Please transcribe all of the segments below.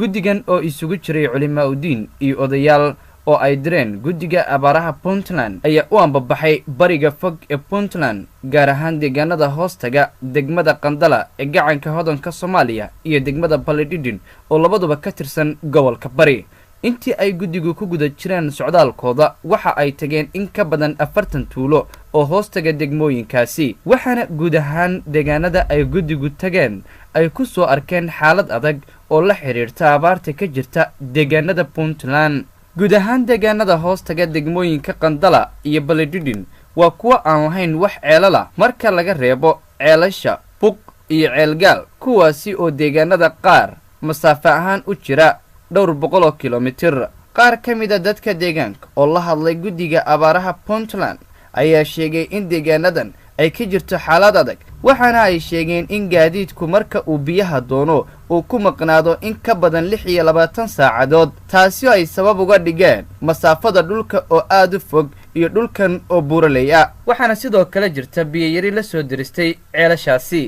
guddigan oo isugu jiray culimaa udiin iyo odayaal oo ay direen guddiga abaaraha Puntland ayaa u ambabaxay bariga fog ee Puntland gaar ahaan deegaanada hoostaga degmada Qandala ee gacanka hodanka Soomaaliya iyo degmada Baledhidhin oo labaduba ka tirsan gobolka Bari. intii ay guddigu ku guda jireen socdaalkooda waxa ay tageen in ka badan 40 tuulo oo hoostaga degmooyinkaasi, waxaana guud ahaan deegaanada ay guddigu tageen ay ku soo arkeen xaalad adag oo la xiriirta abaarta ka jirta deegaanada Puntland. guud ahaan deegaanada hoostaga degmooyinka Qandala iyo Baledhidhin waa kuwa aan lahayn wax ceelala marka laga reebo ceelasha Buq iyo Ceelgaal, kuwaasi oo deegaanada qaar masaafo ahaan u jira dhowr boqol oo kiiloomitir. qaar ka mid ah dadka deegaanka oo la hadlay guddiga abaaraha Puntland ayaa sheegay in deegaanadan ay ka jirto xaalad adag, waxaana ay sheegeen in gaadiidku marka uu biyaha doono uu ku maqnaado in ka badan 26 saacadood, taasi ay sabab uga dhigeen masaafada dhulka oo aad u fog iyo dhulkan oo buuraley ah. waxaana sidoo kale jirta biyayari la soo diristay ceelashaasi.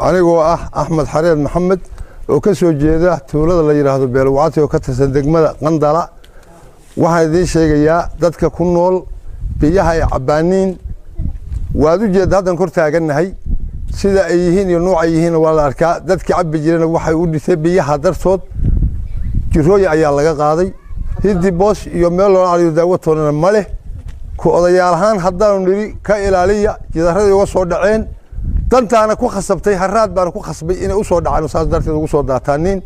anigoo ah Axmed Xareed Maxamed oo ka soo jeeda tuulada la yiraahdo Beelwacti oo ka tirsan degmada Qandala, waxaan idin sheegayaa dadka ku nool biyaha ay cabaaniin waad u jeed hadan kor taaganahay sida ay yihiin iyo nooc ay yihiin waa la arkaa. dadkii cabbi jireen waxay u dhisay biyaha dartood jirooy ayaa laga qaaday, hiddi boos iyo meel loo caliyo daawatoona ma leh. ku odayaal ahaan haddaanu niri ka ilaaliya jidaradii uga soo dhaceen, dantaana ku khasabtay haraad baan ku khasbay inay u soo dhacaan saas darteed ugu soo daataaniin,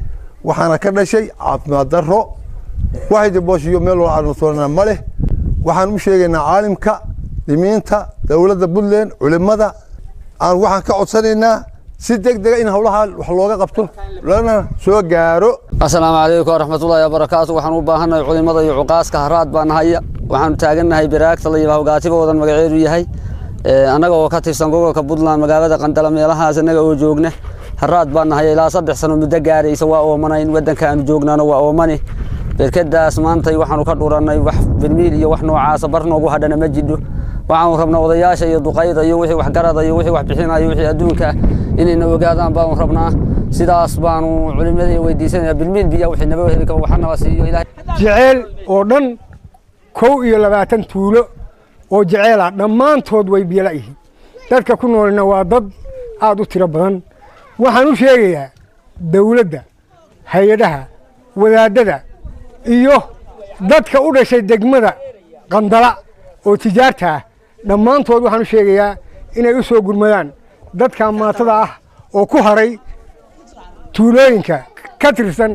waxaana ka dhashay caafimaad darro. waxay diboos iyo meel loo caliyo ma leh. waxaan u sheegaynaa caalimka dimiinta dawladda Puntland culimada aan waxaan ka codsanaynaa si degdeg in hawlaha wax looga qabto lana soo gaaro. assalaamu calaykum waraxmatullaahi wabarakaatuh. waxaan u baahanahay culimada iyo cuqaaska haraad baan haya, waxaan taaganahay baraagta la yiraahdo gaatiboodan magaceedu yahay anaga oo ka tirsan gobolka Puntland magaalada Qandala meelahaas anaga oo joogna haraad baan nahay ilaa 3 sano muddo gaaraysa waa oomanayn wadanka aan joognaana waa oomani berkadaas maantay waxaanu ka dhuranay wax bilmiil iyo wax noocaas barnoogu hadhana ma jiddo. waxaan rabnaa odayaasha iyo duqayda iyo wixii wax garada iyo wixii wax bixinayo wixii adduunka inay ogaadaan baan rabnaa. sidaas baanu culimada weydiisanayaa bilmiil biya wixii naba heli ka waxana siiyo ilaahay. jecel oo dhan 22 tuulo oo jecel ah dhammaantood way biyo la'yihiin. dadka ku noolna waa dad aad u tiro badan. waxaan u sheegayaa dawladda, hay'adaha, wadaadada iyo dadka u dhashay degmada Qandala oo tijaarta ah dhammaantood waxaan u sheegayaa inay u soo gurmadaan dadka maatada ah oo ku haray tuulooyinka ka tirsan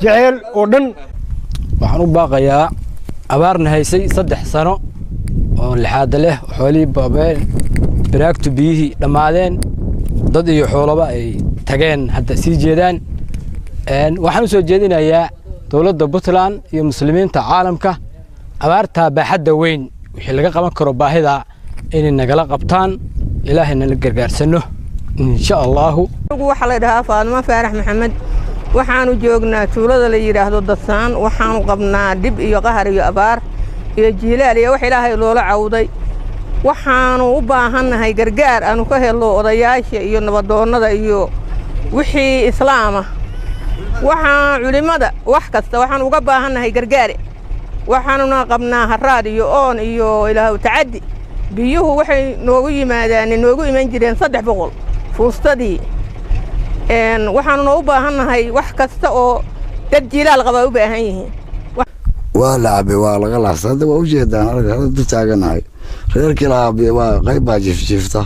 jecel oo dhan. waxaan u baaqayaa abaarna haysay 3 sano oo lixaad leh xoolii baabeen baraagtu biyihii dhamaadeen dad iyo xoolaba ay tageen hadda sii jeedaan. waxaan soo jeedinayaa dawladda Puntland iyo muslimiinta caalamka abaarta baaxadda weyn wixii laga qaban karo baahida inay nagala qabtaan ilaahayna la gargaarsano insha Allah. waxa la yiraahdaa Faadimo Faarax Maxamed, waxaanu joognaa tuulada la yiraahdo Dadsaan. waxaanu qabnaa dib iyo qahar iyo abaar iyo jiilaal iyo wax ilaahay loola cawday. waxaanu u baahanahay gargaar aanu ka helo odayaasha iyo nabadoonnada iyo wixii islaama. waxaan culimada wax kasta waxaan uga baahanahay gargaar. waxaanuna qabnaa haraad iyo oon iyo ilaahu tacaddi. biyuhu waxay noogu yimaadaan noogu iman jireen 300 fuustadii. waxaanuna u baahanahay wax kasta oo dad jilaal qaba u baahan yihiin. waa laabe waa laga laasada waa u jeedaan aragtida taaganahay reerkii laabe waa qayb baa jifta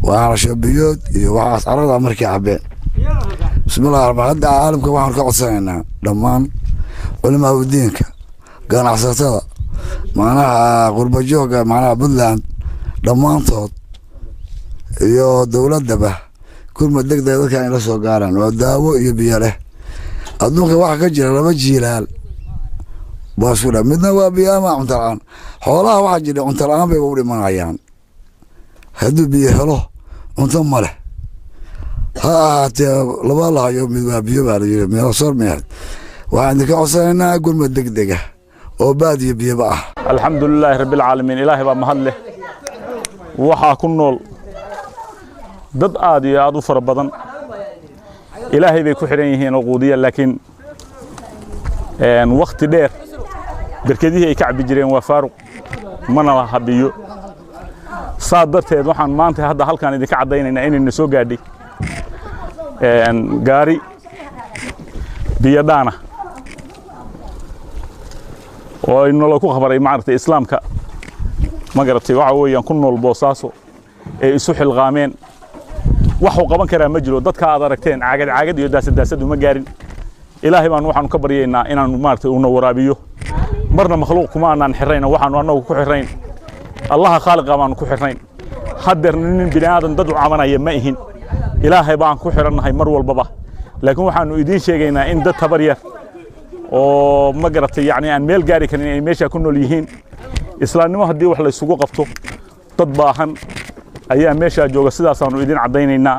waa shabiyood iyo waxaas arada markii cabeen. bismillaah arbaada caalamka waxaan ka codsanaynaa dhammaan culimada diinka ganacsatada macnaha qurba jooga macnaha Puntland dhammaantood iyo dawladaba kulma degdeg dadka in la soo gaaraan waa daawo iyo biyo leh. adduunka waxa ka jira laba jiilaal baasura midna waa biyo ama cunto la'aan. xoolaha waxa jira cunto la'aan bay u dhimanayaan hadduu biyo helo cunto ma leh. laba lahayo mid waa biyo baa la yiri meel soo meed. waxaan idinka codsanaynaa gurma degdeg ah oo baadiyo biyaba ah. alxamdulilaahi rabbil caalamiin. ilaahay baa mahad leh. waxaa ku nool dad aad iyo aad u fara badan. ilaahay bay ku xiran yihiin oo quudiya, laakiin waqti dheer barkadihii ay ka cabi jireen waa faaruq mana la habiyo saa darteed waxaan maanta hadda halkaan idinka caddaynaynaa inayna soo gaadhay gaari biyo dhaana oo inoo ku khabaray maartay islaamka ma garatay waxa weeyaan ku nool Boosaaso ee isu xilqaameen wax uu qaban karaa ma jiro dadka aad aragteen caagad iyo daasad uma gaarin ilaahay baan waxaan ka baryeynaa inaan maartay uu waraabiyo marna makhluuq kuma aanan xirayna waxaan anagu ku xirayn Allah khaaliqa baan ku xirayn haddar nin bini'aadan dad u cabanaya ma ihin ilaahay baan ku xiranahay mar walbaba laakiin waxaanu idin sheegaynaa in dad tabar yar oo ma garatay yani aan meel gaari karin ay meesha ku nool yihiin islaamnimo haddii wax la isugu qabto dad baahan ayaa meesha jooga sidaas aanu idin cadaynaynaa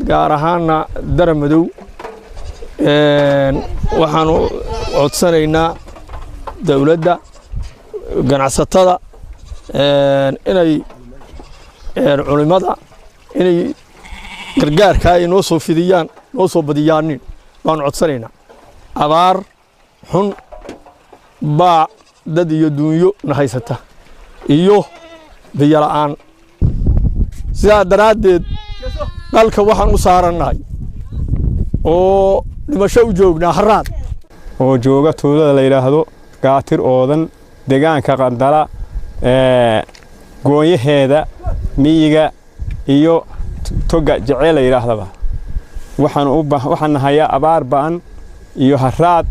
gaar ahaanna daramadow waxaanu codsanaynaa dawladda ganacsatada inay culimada inay gargaarka ay noo soo fidiyaan noo soo badiyaanin baanu codsanaynaa abaar xun baa dad iyo duunyo na haysata iyo biyo la'aan sidaa daraaddeed dalka waxaan u saarannahay oo dhimasho u joognaa haraad oo jooga tuulada la yidhaahdo gaatir oodan deegaanka Qandala gooyaheeda miyiga iyo toga jecel la yidhaahdaba waxaan nahayaa abaar ba'an iyo haraad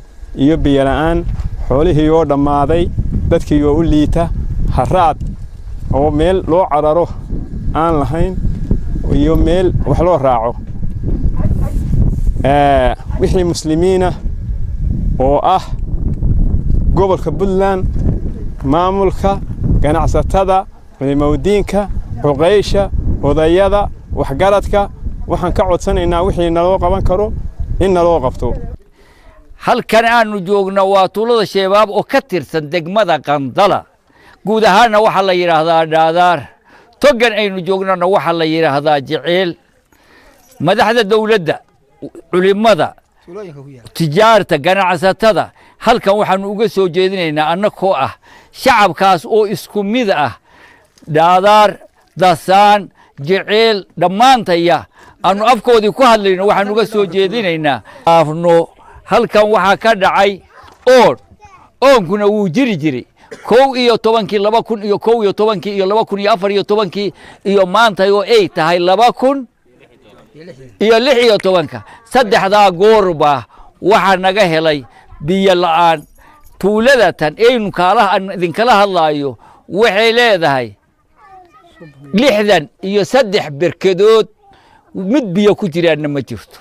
iyo biyo la'aan xoolihii oo dhammaaday dadkii oo u liita haraad oo meel loo cararo aan lahayn iyo meel wax loo raaco wixii muslimiina oo ah gobolka Puntland maamulka ganacsatada culimadiinka xuqeysha odayada waxgaradka waxaan ka codsanaynaa wixii naloo qaban karo in naloo qabto halkan aanu joogno waa tuulada Shabaab oo ka tirsan degmada Qandala guud ahaana waxa la yiraahdaa Dhaadaar togan aynu joognana waxa la yiraahdaa Jecel madaxda dawladda culimada tijaarta ganacsatada halkan waxaanu uga soo jeedinaynaa annagoo ah shacabkaas oo isku mid ah Dhaadaar Dasaan Jecel dhamaantaya aanu afkoodii ku hadlayno waxaanu uga soo jeedinaynaa afno halkan waxa ka dhacay oonkuna wuu jiri jiray 11 2000 iyo 11 iyo 2014 iyo maanta oo ay tahay 2000 iyo 16 saddexda goorba waxa naga helay biyo la'aan tuuladatan aynu idin kala hadlaayo waxay leedahay 63 berkadood mid biyo ku jiraan ma jirto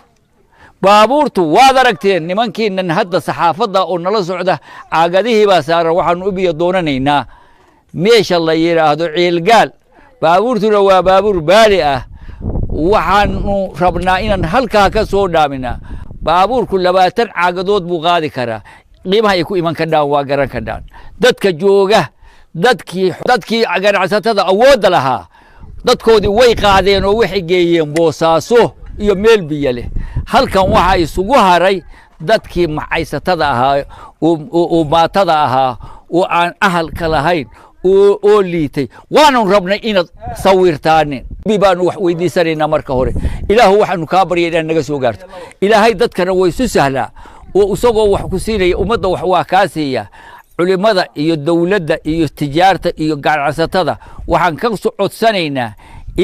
baabuurtu waad aragteen nimankiinan hadda saxaafada oo nala socda caagadihii baa saaran waxaanu u biyo doonanaynaa meesha la yiraahdo Ceelgaal baabuurtuna waa baabuur baali ah waxaanu rabnaa inaan halkaa ka soo dhaamina baabuurku 20 caagadood buu qaadi karaa qiimaha ay ku iman karaan waa garan karaan dadka jooga dadkii ganacsatada awood lahaa dadkoodii way qaadeen oo waxay geeyeen Boosaaso iyo meel biyo leh halkan waxa isugu haray dadkii macaysatada ahaa oo maatada ahaa oo aan ahalka lahayn oo liitay waanu rabnay inaad sawirtaan bibaanu wax weydiisanayna marka hore ilaahu waxaanu ka baryeynaa naga soo gaarto ilaahay dadkana way isu sahlaa oo isagoo wax ku siinaya ummadda wax waa ka siiya culimada iyo dawladda iyo tijaarta iyo ganacsatada waxaan ka codsanaynaa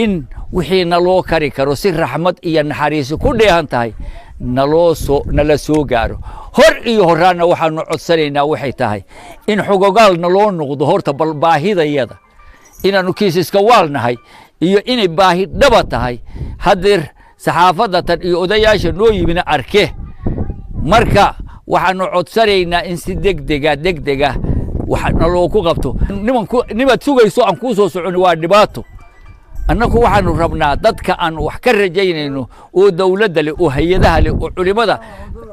in wixii naloo kari karo si raxmad iyo naxariis ku dheehan tahay nala soo gaaro hor iyo horaana waxaanu codsanaynaa waxay tahay in xogogaal naloo noqdo horta bal baahidayada inaanu kiisiska waalnahay iyo inay baahi dhaba tahay hadeer saxaafadatan iyo odayaasha noo yimina arke marka waxaanu codsanaynaa in si degdega waxa naloo ku qabto nimaad sugayso aan ku soo socon waa dhibaato annagu waxaanu rabnaa dadka aan wax ka rajaynayno oo dawladda leh oo hay'adaha leh oo culimada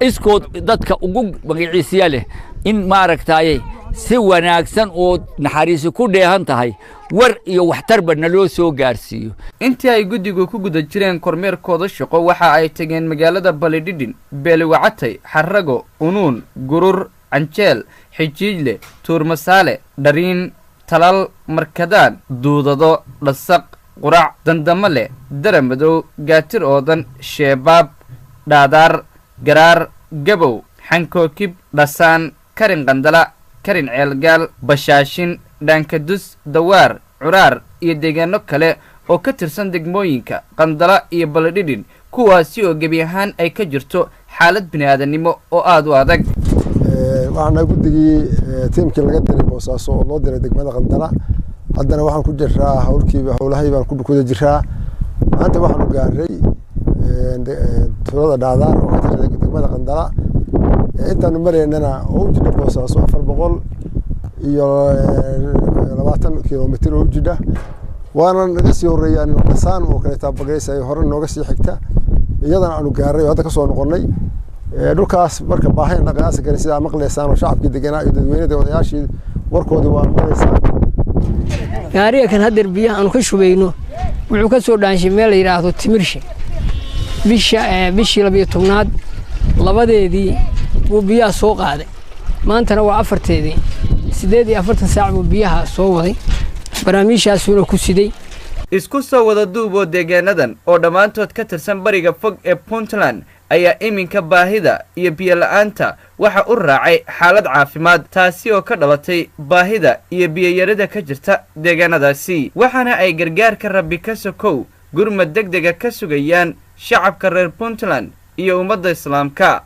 iskood dadka ugu magaciisiya leh in maaragtay si wanaagsan oo naxariis ku dheehan tahay war iyo waxtarba naloo soo gaarsiiyo intii ay guddigu ku guda jireen kormeerkooda shaqo waxa ay tageen magaalada Balidhidhin Beelwacatay Xarago Unuun Gurur canjeel xijiijle tuurmasaale dhariin talal markadaan duudado dhasaq qurac dandamo leh daramadow gaatir oodan sheebaab dhaadaar garaar gabow xankookib dhasaan karin qandala karin ceelgaal bashaashin dhaankadus dawaar curaar iyo deegaano kale oo ka tirsan degmooyinka qandala iyo baladhidhin kuwaasi oo gebi ahaan ay ka jirto xaalad bini'aadanimo oo aad u adag waxaana guddigii tiimkii laga diray boosaaso oo loo diray degmada qandala haddana waxaan ku jiraa howlahay baan ku guda jiraa maanta waxaanu gaaray tuulada dhaadaar oo ka tirsan degmada qandala intaanu maraynana oo u jidha boosaaso 420 kilomitir oo u jidha waana naga sii horeeyaan dhasaan oo kale taabagaysay hore nooga sii xigta iyadana aanu gaaray oo hadda ka soo noqonnay dhulkaas marka baahayna qiyaas kale sida maqleysaan oo shacabkii deganaa iyo dadweynaha odayaashii warkoodii waa maqleysaan gaariga kan hadda biyaha aanu ka shubayno wuxuu ka soo dhaanshay meel la yiraahdo Timirshe bishii 12aad labadeedii uu biyaha soo qaaday maantana waa afarteedii 48 saac uu biyaha soo waday barnaamijyaasuna ku siday isku soo wada duuboo deegaanadan oo dhammaantood ka tirsan bariga fog ee Puntland ayaa iminka baahida iyo biyo la'aanta waxa u raacay xaalad caafimaad taasi oo ka dhalatay baahida iyo biyo yarida ka jirta deegaanadaasi waxaana ay gargaarka rabbi ka sokow gurmad degdega ka sugayaan shacabka reer Puntland iyo ummadda islaamka